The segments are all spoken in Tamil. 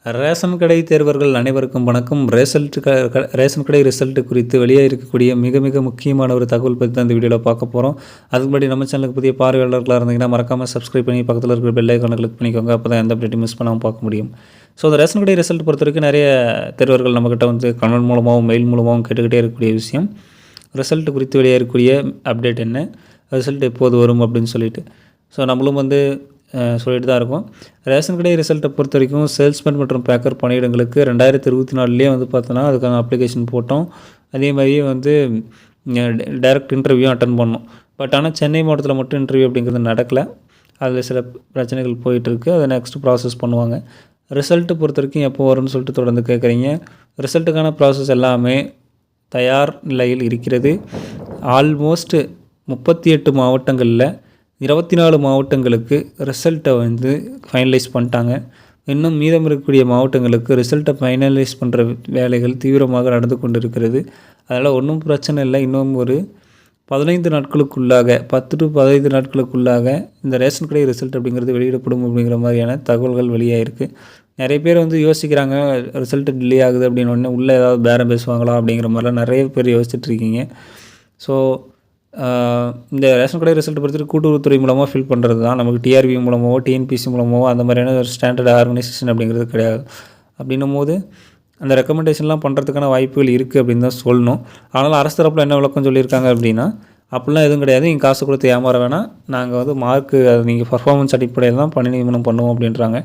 ரேஷன் கடை தேர்வர்கள் அனைவருக்கும் வணக்கம். ரேஷன் கடை ரிசல்ட் குறித்து வெளியே இருக்கக்கூடிய மிக மிக முக்கியமான ஒரு தகவல் பற்றி தான் இந்த வீடியோவில் பார்க்க போகிறோம். அதுக்கு முன்னாடி நம்ம சேனலுக்கு புதிய பார்வையாளர்களாக இருந்தீங்கன்னா மறக்காமல் சப்ஸ்கிரைப் பண்ணி பக்கத்தில் இருக்கிற பெல் ஐக்கானை கிளிக் பண்ணிக்கோங்க. அப்போ தான் எந்த அப்டேட்டும் மிஸ் பண்ணாமல் பார்க்க முடியும். ஸோ அந்த ரேஷன் கடை ரிசல்ட் பொறுத்த வரைக்கும் நிறைய தேர்வர்கள் நம்மக்கிட்ட வந்து கமெண்ட் மூலமாகவும் மெயில் மூலமாகவும் கேட்டுக்கிட்டே இருக்கக்கூடிய விஷயம், ரிசல்ட் குறித்து வெளியே இருக்கக்கூடிய அப்டேட் என்ன, ரிசல்ட் எப்போது வரும் அப்படின்னு சொல்லிட்டு. ஸோ நம்மளும் வந்து சொல்லிட்டு தான் இருக்கோம். ரேஷன் கடை ரிசல்ட்டை பொறுத்த வரைக்கும் சேல்ஸ்மேன் மற்றும் பேக்கர் பணியிடங்களுக்கு 2024 வந்து பார்த்தோன்னா அதுக்கான அப்ளிகேஷன் போட்டோம். அதே மாதிரியே வந்து டைரக்ட் இன்டர்வியூ அட்டன் பண்ணோம். பட் ஆனால் சென்னை மாவட்டத்தில் மட்டும் இன்டர்வியூ அப்படிங்கிறது நடக்கலை. அதில் சில பிரச்சனைகள் போயிட்டுருக்கு. அதை நெக்ஸ்ட் ப்ராசஸ் பண்ணுவாங்க. ரிசல்ட்டு பொறுத்த வரைக்கும் எப்போ வரும்னு சொல்லிட்டு தொடர்ந்து கேட்குறீங்க. ரிசல்ட்டுக்கான ப்ராசஸ் எல்லாமே தயார் நிலையில் இருக்கிறது. ஆல்மோஸ்ட் 38 மாவட்டங்களில் 24 மாவட்டங்களுக்கு ரிசல்ட்டை வந்து ஃபைனலைஸ் பண்ணிட்டாங்க. இன்னும் மீதம் இருக்கக்கூடிய மாவட்டங்களுக்கு ரிசல்ட்டை ஃபைனலைஸ் பண்ணுற வேலைகள் தீவிரமாக நடந்து கொண்டு இருக்கிறது. அதனால் ஒன்றும் பிரச்சனை இல்லை. இன்னும் ஒரு 15 நாட்களுக்குள்ளாக 10 to 15 நாட்களுக்குள்ளாக இந்த ரேஷன் கடை ரிசல்ட் அப்படிங்கிறது வெளியிடப்படும் அப்படிங்கிற மாதிரியான தகவல்கள் வெளியாகிருக்கு. நிறைய பேர் வந்து யோசிக்கிறாங்க, ரிசல்ட்டு டிலே ஆகுது அப்படின்னோடனே உள்ளே ஏதாவது பேரம் பேசுவாங்களா அப்படிங்கிற மாதிரிலாம் நிறைய பேர் யோசிச்சுட்ருக்கீங்க. ஸோ இந்த ரேஷன் கடை ரிசல்ட் பொறுத்து கூட்டுறவுத்துறை மூலமாக ஃபில் பண்ணுறது தான். நமக்கு டிஆர்பி மூலமாகவோ டிஎன்பிசி மூலமாகவோ அந்த மாதிரியான ஒரு ஸ்டாண்டர்ட் ஆர்கனைசேஷன் அப்படிங்கிறது கிடையாது. அப்படின்னும் போது அந்த ரெக்கமெண்டேஷன்லாம் பண்ணுறதுக்கான வாய்ப்புகள் இருக்குது அப்படின்னு தான் சொல்லணும். ஆனால் அரசு தரப்பில் என்ன விளக்கம் சொல்லியிருக்காங்க அப்படின்னா, அப்படிலாம் எதுவும் கிடையாது, நீங்கள் காசு கொடுத்து ஏமாற வேணாம், நாங்கள் வந்து மார்க்கு அது நீங்கள் பர்ஃபார்மன்ஸ் அடிப்படையில் தான் பணி நியமனம் பண்ணுவோம் அப்படின்றாங்க.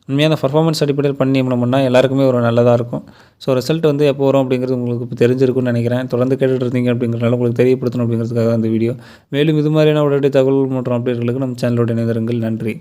உண்மையாக அந்த பர்ஃபார்மன்ஸ் அடிப்படையில் பண்ணி நியமனம் பண்ணால் எல்லாருக்குமே ஒரு நல்லதாக இருக்கும். ஸோ ரிசல்ட் வந்து எப்போ வரும் அப்படிங்கிறது உங்களுக்கு இப்போ தெரிஞ்சிருக்கும்னு நினைக்கிறேன். தொடர்ந்து கேட்டுட்டு இருந்தீங்க அப்படிங்கிறனால உங்களுக்கு தெரியப்படுத்தணும் அப்படிங்கிறதுக்காக அந்த வீடியோ. மேலும் இது மாதிரியான உடனடி தகவல் மற்றும் அப்டேட்களுக்கு நம்ம சேனலோட இணைந்திருங்கள். நன்றி.